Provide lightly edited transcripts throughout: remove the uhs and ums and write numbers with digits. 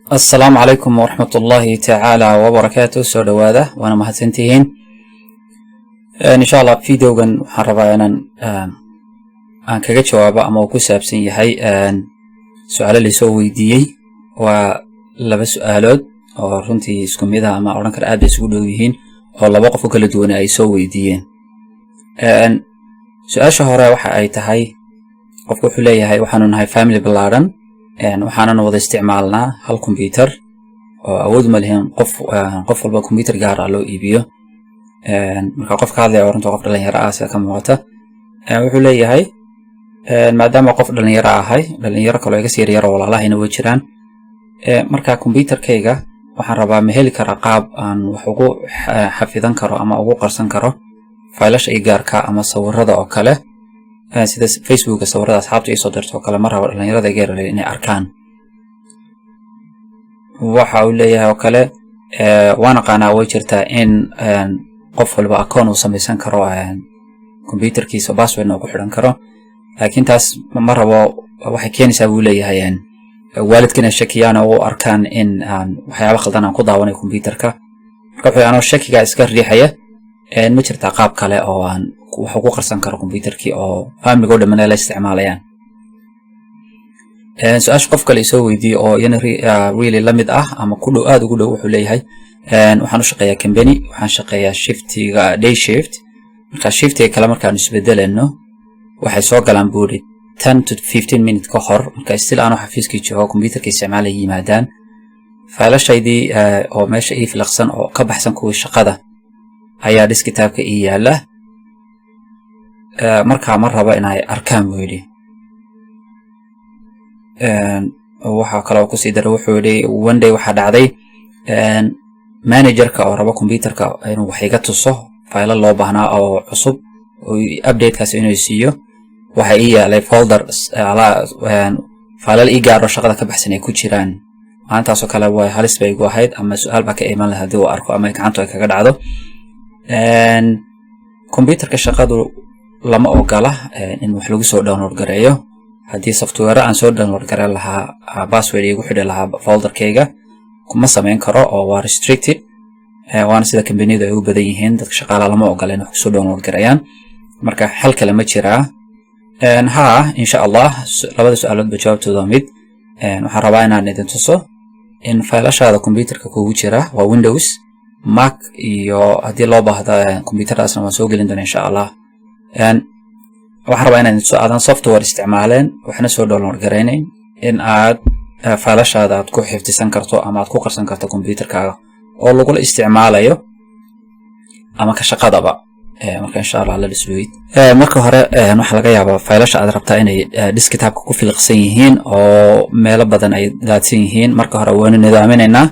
السلام عليكم ورحمة الله تعالى وبركاته. سو دواده وانا مهتنتين ان شاء الله فيديوغان waxaan rabaa inaan kaga jawaabo ama uu ku saabsan yahay su'aalo la soo weydiiyay waa laba su'aalood oo runtii isku mid ah ama oran kara aad isugu dhow yihiin oo laba qof kala duwan ay soo weydiiyeen su'aasha hore waxa ay tahay qofku wuxuu leeyahay waxaanu nahay family ballaaran waxaana wada isticmaalnaa hal computer oo awood ma leeyahay qof walba computer gaar ah loo iibiyo marka qofka hadlaya oranto qof dhalinyaro ah ka muuqata wuxuu leeyahay maadaama qof dhalinyaro ahay dhalinyaro kale iga sii yar walaalahayna way jiraan marka computerkayga waxaan rabaa ma heli karaa qaab aan wax ugu xafidan karo ama ugu qarsan karo faylasha gaarka ama sawirada oo kale sida Facebook sawirada asxaabta ay soo dirto kala mar raba dhalinyarada gaarayay inay arkaan waxa uu leeyahay oo kale waana qanaa way jirtaa in qof walba account uu samaysan karo computerkiisa password uu ku xiran karo laakiin taas ma rabo waxay keenaysaa uu leeyahay waalidkina shakiyaan oo arkaan in waxyaabo khaldan aan ku daawanayo computerka marka wuxuu aanoo shakiga iska riixaya ma jirta qaab kale oo aan wax ugu qarsan karo computerkii oo family dhammaan la isticmaalayaan su'aash qof kale soo weydiiyay oo yana really lamid ah ama ku dhow aad ugu dhow wuxuu leeyahay waxaan u shaqeeyaa company waxaan shaqeeyaa shiftiga day shift marka shiftiga kala markaan isbedelano waxay soo galaan buuri 10 to 15 minutes ka hor marka still aan xafiiskii joogo computerka isticmaalay yimaadaan faylashaydii oo meesha ii filaqsan oo ka baxsan kuwa shaqada ayaa desktopka ii yaala marka ma raba inay arkaan weeydi waxa kale oo ku sii daray wuxuu yiri one day waxa dhacday managerka oo raba computerka inuu wax iga tuso fayl loo baahnaa oo cusub oo update-kaas inuu siiyo waxa ii yaalay folder fayl ii gaar ah shaqada ka baxsan ay ku jiraan maantaas oo kale way halis bay ugu ahayd ama su'aal ba ka iman lahayd hadii uu arko ama gacanta ay kaga dhacdo computerka shaqadu lama ogola in wax lagu soo download gareeyo hadii software aan soo download gareeyo lahaa password igu xidhi lahaa folderkayga kuma sameyn karo oo waa restricted waana sida company-da ay u badan yihiin dadka shaqaalaha lama ogola in wax soo download gareeyaan marka xal kale ma jiraa insha Allah labada su'aalood ba jawaabtooda mid waxaan rabaa inaan idin tuso in faylashaada computerka kugu jira waa Windows Mac iyo hadii loo baahdo computerdaasna waan soo gelin doonaa insha Allah waxaan rabaa inaan soo aadan software isticmaaleen waxna soo download gareynayn in aad faylashaada aad ku xifdisan karto ama aad ku qarsan karto computerkaaga oo lagu isticmaalayo ama ka shaqadaba marka insha Allah la isweyd marka hore waxa laga yaabaa faylasha aad rabtaa inay desktopka ku filqsan yihiin oo meelo badan ay daadsan yihiin marka hore waan nidaaminaynaa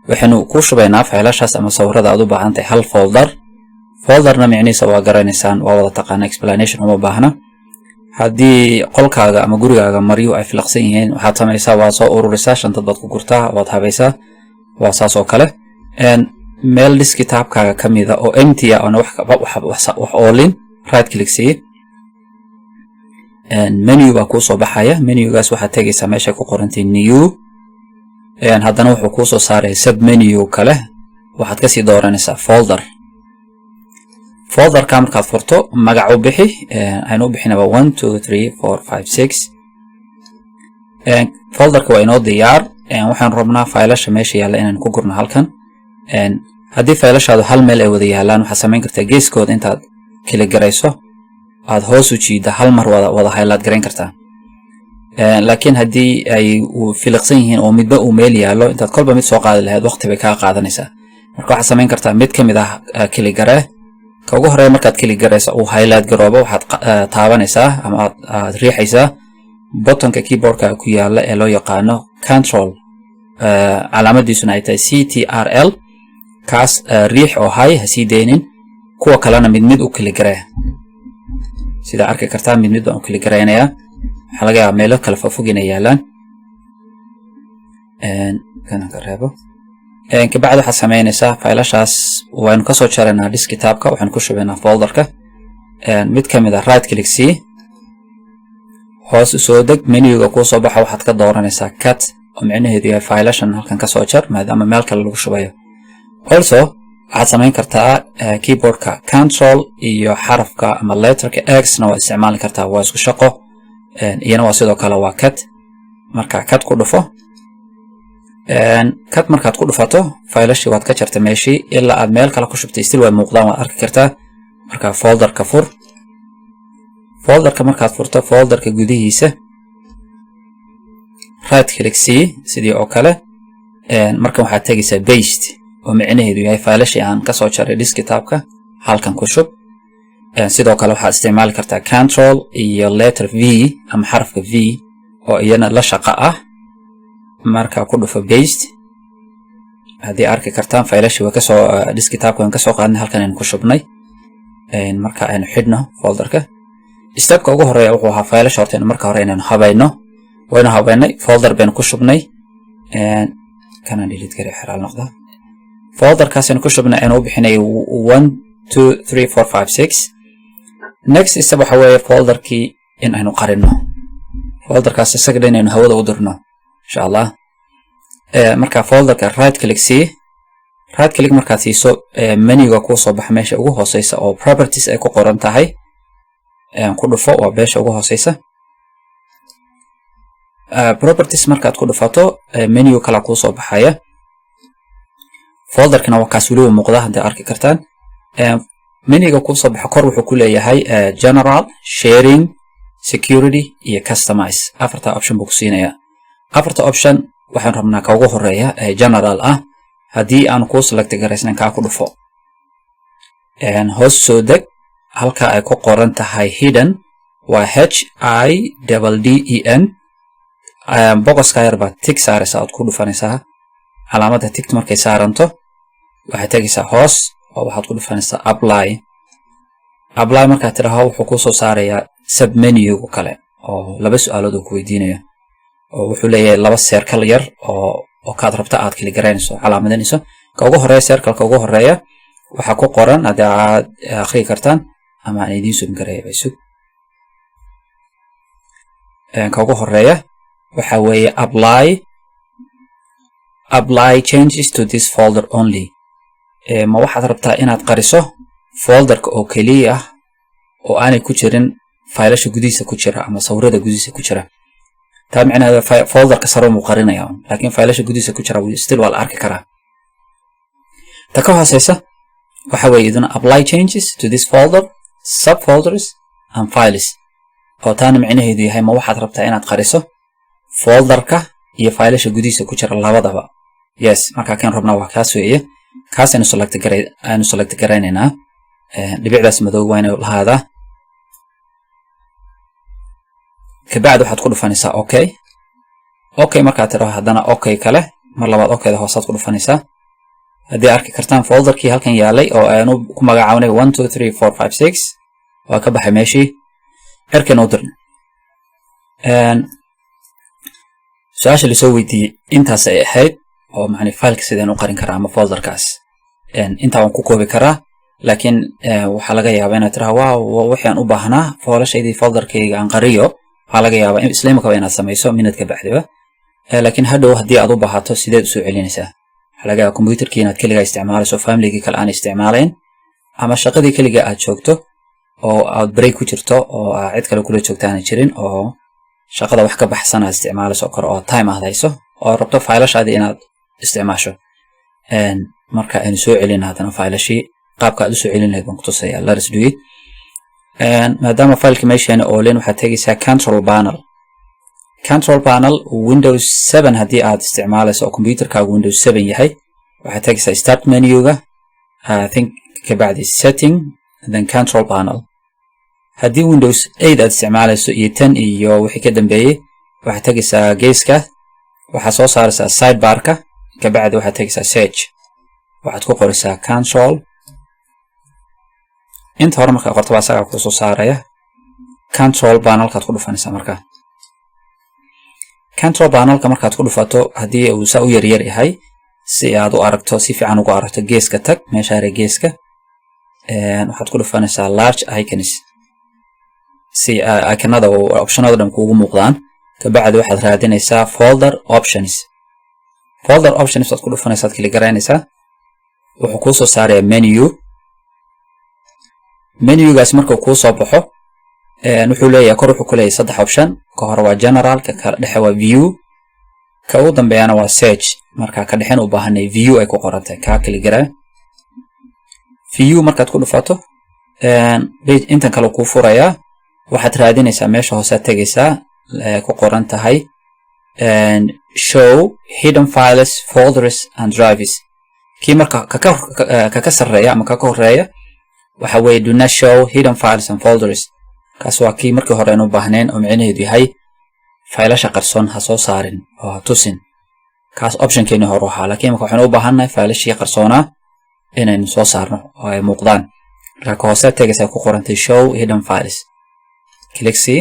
waxaanu ku shubaynaa faylashaas ama sawirada aad u baahan tahay hal folderna micnihiisa waa garanaysaan waa wada taqaan explanation uma baahna hadii qolkaaga ama gurigaaga maryo ay filqsan yihiin waxaad samaysaa waa soo ururisaa shantad baad ku gurtaa waad habaysaa waa saas oo kale meel desktopkaaga kamida oo empty ah oo wax oolin right click si menu ba ku soo baxaya menugaas waxa tagaysaa meesha ku qorantay new haddana wuxuu ku soo saaray sub menu kale waxaad ka sii dooranaysaa folder ka markaad furto magac u bixi aynu bixinaba 1 2 3 4 5 6 folderka waa inoo diyaar waxaan rabnaa faylasha meesha yaala inaan ku gurno halkan hadii faylashaadu hal meel ay wada yaalaan waxa sameyn kartaa geeskooda intaad kala garayso aad hoos u jiida hal mar wada highlight gareyn kartaa laakiin hadii ay filqsan yihiin oo midba uu meel yaalo intaad kolba mid soo qaadi lahayd waqti bay ka qaadanaysaa marka waxa sameyn kartaa mid kamid ah kala garee ka ugu horeeya markaad kala garayso uu highlight garoobo waxaad taabanaysaa ama aad riixaysaa buttonka keyboardka ku yaala ee loo yaqaano control calaamadiisuna ay tahay CTRL kaas riix oo hay hasii deynin kuwa kalena mid u kala garee sida arki kartaa mid u kala gareynaya waxa laga yaabaa meelo kala fogina yaalaan kana qareebo ka bacdi waxa sameynaysaa faylashaas waan ka soo jaranaa desktopka waxaan ku shubaynaa folderka mid kamid ah right click hoos soo deg menuga ku soo baxa waxaad ka dooranaysaa cut oo micnaheedu yahay filashan halkan ka soo jar maadaama meel kale lagu shubayo. Also waxaad samayn kartaa keyboardka control iyo xarafka ama letterka x na waa isticmaali kartaa, waa isku shaqo. iyana waa sidoo kale waa cut. marka cut ku dhufo, cut markaad ku dhufato filashi waad ka jarta meeshii ilaa aad meel kale ku shubtay still way muuqdaan, waad arki kartaa. marka folderka fur, folderka markaad furto folderka gudihiisa right click C sidii oo kale. markan waxaad tegaysaa paste oo micnaheedu yahay filashi aan ka soo jaray desktopka halkan ku shub. sidoo kale waxaad isticmaali kartaa control iyo letter V ama xarafka V oo iyana la shaqo ah. marka ku dhufo paste, haddii arki kartaan filashi way kasoo desktopka waan kasoo qaadnay halkan aynu ku shubnay. marka aynu xidhno folderka, stepka ugu horeeya wuxuu ahaa filash horta marka hore inaynu habayno. waynu habaynay, folder baynu ku shubnay. kana delete gari xiraal noqda. folderkaas aynu ku shubnay aynu u bixinay 1 2 3 4 5 6. next step waxa weeye folderkii in aynu qarino. folderkaas isaga inaynu hawada u dirno insha Allah. marka folderka right click C, right click markaad siiso menuga ku soo bax meesha ugu hooseysa oo properties ay ku qoran tahay. ku dhufo waa meesha ugu hooseysa. properties markaad ku dhufato menu kala ku soo baxaya. folderkana waa kaas waliba muuqda haddii arki kartaan. menuga ku soo baxa kor wuxuu ku leeyahay general, sharing, security iyo customize. afarta option buu ku siinayaa. afarta option waxaan rabnaa ka ugu horeeya general ah. haddii aan ku select garaysnayn kaa ku dhufo, hoos soo deg halka ay ku qoran tahay hidden, waa HIDDEN. boqoska yar baad tig saaraysaa ood ku dhufanaysaa. calaamada tigta markay saaranto waxaad tegaysaa hoos oo waxaad ku dhufanaysaa apply. apply markaad tidhaaho wuxuu ku soo saarayaa submenuga kale oo laba su'aalood oo ku weydiinayo, oo wuxuu leeyahay laba circle yar oo kaad rabta aad kala garanayso calaamadinayso. ka ugu horeeya circle-ka ugu horeeya waxa ku qoran haddii aad akhriyi kartaan ama aan idiin soo gareeyo sug. ka ugu horeeya waxa weeye apply changes to this folder only. ma waxaad rabtaa inaad qariso folderka oo keliya ah oo aanay ku jirin filasha gudihiisa ku jira ama sawirada gudihiisa ku jira. taa micnaheedu folderka sare muu qarinaya, laakiin filasha gudihiisa ku jira still waa la arki karaa. ta ka hooseysa waxa weeye iduna apply changes to this folder, subfolders and files. oo taana micnaheedu yahay ma waxaad rabtaa inaad qariso folderka iyo filasha gudihiisa ku jira labadaba. yes, marka kan rabnaa waa kaas weeye. kaas aynu select garaynaynaa. dhibicdaas madow waa inay lahaadaa. kabacdi waxaad ku dhufanaysaa okay. okay markaad tidhaho haddana okay kale mar labaad okayda hoosaad ku dhufanaysaa. haddii arki kartaan folderkii halkan yaalay oo aanu ku magacaabnay 1 2 3 4 5 6 waa ka baxay meeshii. erkan u dirna. su-aasha lasoo weydiiyey intaas ay ahayd oo macni fileka sideen u qarin karaa ama folderkaas. intaa waan ku koobi karaa, laakiin waxaa laga yaabaa inaad tiraha waaw waxaan u baahnaa foolashaydi folderkayga aan qariyo. waxaa laga yaabaa isla imikaba inaad samayso minad ka baxdiba. laakiin hadhow haddii aad u baahato sideed usoo celinaysaa. waxaa laga yaabaa computerkii inaad keligaa isticmaalayso, familygii kale aan isticmaalayn, ama shaqadii keliga aad joogto oo aad break ku jirto oo cid kale kula joogta aanay jirin, oo shaqada wax ka baxsan aad isticmaalayso kor oo time aad hayso oo rabto filashaadii inaad isticmaasho. marka aynu soo celina haddana filashii qaabka aad u soo celin lahayd baan ku tusaya. let's do it. maadaama fileka meeshaana oolin waxaad tegaysaa control panel. control panel Windows 7 haddii aad isticmaalayso oo computerkaagu Windows 7 yahay waxaad tegaysaa start menuga, I think kabacdi setting and then control panel. haddii Windows 8 aad isticmaalayso iyo 10 iyo wixii ka dambeeyay waxaad tegaysaa geeska, waxaad soo saaraysaa sidebarka, kabacdi waxaad tegaysaa search, waxaad ku qoraysaa control. inta hore markaa qorto baa asagaa ku soo saaraya. control panelkaad ku dhufanaysaa. markaa control panelka markaad ku dhufato haddii uu saa u yaryar yahay si aad u aragto, si fiican ugu aragto, geeska tag meesha hare geeska. waxaad ku dhufanaysaa large icons si iconada oo optionada dhan kuugu muuqdaan. kabacdi waxaad raadinaysaa folder options waad ku dhufanaysaa kili garaynaysaa wuxuu kuu soo saarayaa menugaas markuu kuu soo baxo wuxuu leeyahay kor wuxuu ku leeyahay 3 option ka hore waa general ka kala dhexe waa view ka ugu dambeeyana waa search marka ka dhexin u baahanay view ay ku qorantay ka kili garay view markaad ku dhufato page intan kale ku furaya waxaad raadinaysaa meesha hoose tagaysaa ku qoran tahay show hidden files folders and drives kii marka ka sareeya ama ka horeeya waxa weeye do not show hidden files and folders kaas waa kii markii hore aanu baahneen oo macnaheedu yahay faylasha qarsoon ha soo saarin oo ha tusin kaas optionkeeni hore waxa laakiin marka waxaan u baahanahay faylashii qarsoona inaynu soo saarno oo ay muuqdaan marka ka hoose tagaysaa ku qorantay show hidden files click see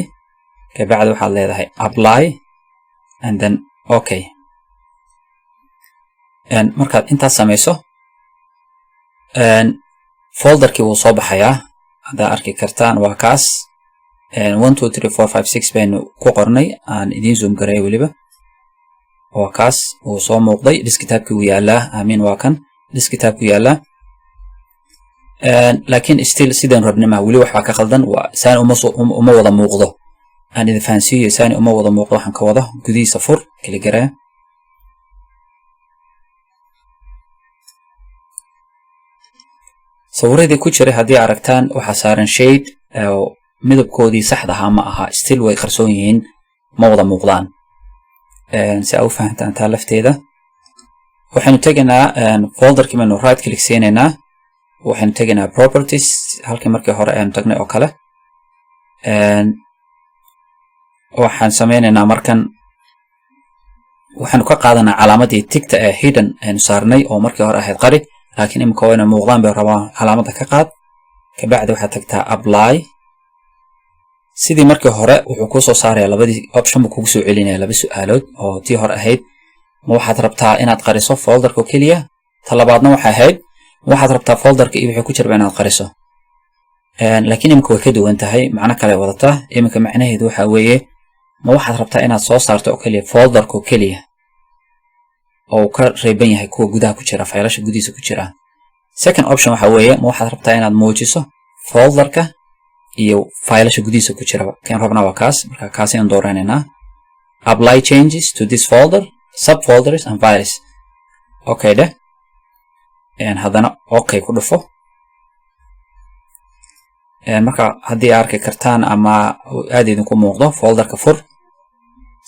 kabacdi waxaad leedahay apply and then okay markaad intaas samayso folderkii wuu soo baxayaa haddaa arki kartaan waa kaas 1 2 3 4 5 6 baynu ku qornay aan idiin zoom garay weliba waa kaas wuu soo muuqday desktopkii wuu yaalaa waa kan desktopkii yaalaa laakiin still sidaan rabnaa weli waxaa ka qaldan waa saan uma wada muuqdo aan idin fahansiiyo saan uma wada muuqdo waxaan ka wada gudihiisa fur kali garaa sawirradii ku jiray haddii aragtaan waxaa saaran shade oo midabkoodii saxda ahaa ma aha still way qarsoon yihiin ma wada muuqdaan si aad u fahantaan taa lafteeda waxaynu tegaynaa folderkii baynu right click siinaynaa waxaynu tegaynaa properties halkii markii hore aynu tagnay oo kale waxaan sameynaynaa markan waxaanu ka qaadanaa calaamadii tigta ee hidden aynu saarnay oo markii hore ahayd qari laakiin imika wayna muuqdaan bay rabaa calaamadda ka qaad kabacdi waxaad tagtaa apply sidii markii hore wuxuu kuu soo saarayaa labadii option buu kugu soo celinaya laba su'aalood oo tii hore ahayd ma waxaad rabtaa inaad qariso folderka keliya ta labaadna waxay ahayd ma waxaad rabtaa folderka iyo wixii ku jirba inaad qariso laakiin imika way ka duwan tahay macno kale wadataa imika macnaheedu waxa weeye ma waxaad rabtaa inaad soo saarto oo keliya folderka keliya oo ka reeban yahay kuwa gudaha ku jira faylasha gudihiisa ku jira second option waxa weeye ma waxaad rabtaa inaad muujiso folderka iyo faylasha gudihiisa ku jira kan rabnaa waa kaas marka kaas ayaan dooraynaa apply changes to this folder subfolders and files okay de haddana okay ku dhufo marka haddii arki kartaan ama aad idinku muuqdo folderka fur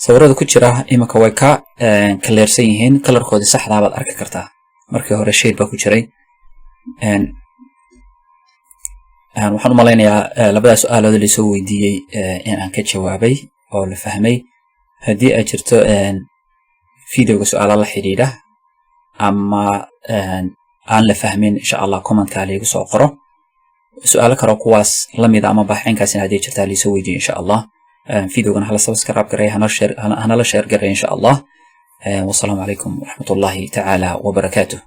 sawirada ku jira imika way ka kaleersan yihiin kalarkoodii saxda baad arki kartaa markii hore shade baa ku jiray waxaan u malaynayaa labada su'aalood la soo weydiiyey in aan ka jawaabay oo la fahmay haddii ay jirto videoga su'aalo la xiriira ama aan la fahmin insha Allah comment-ka liigu soo qoro su'aalo kale kuwaas lamida ama baaxinkaas haddii jirta la soo weydiiyo insha Allah videogan hala subscribe gareey hana la share gareey insha Allah والسلام عليكم ورحمة الله تعالى وبركاته.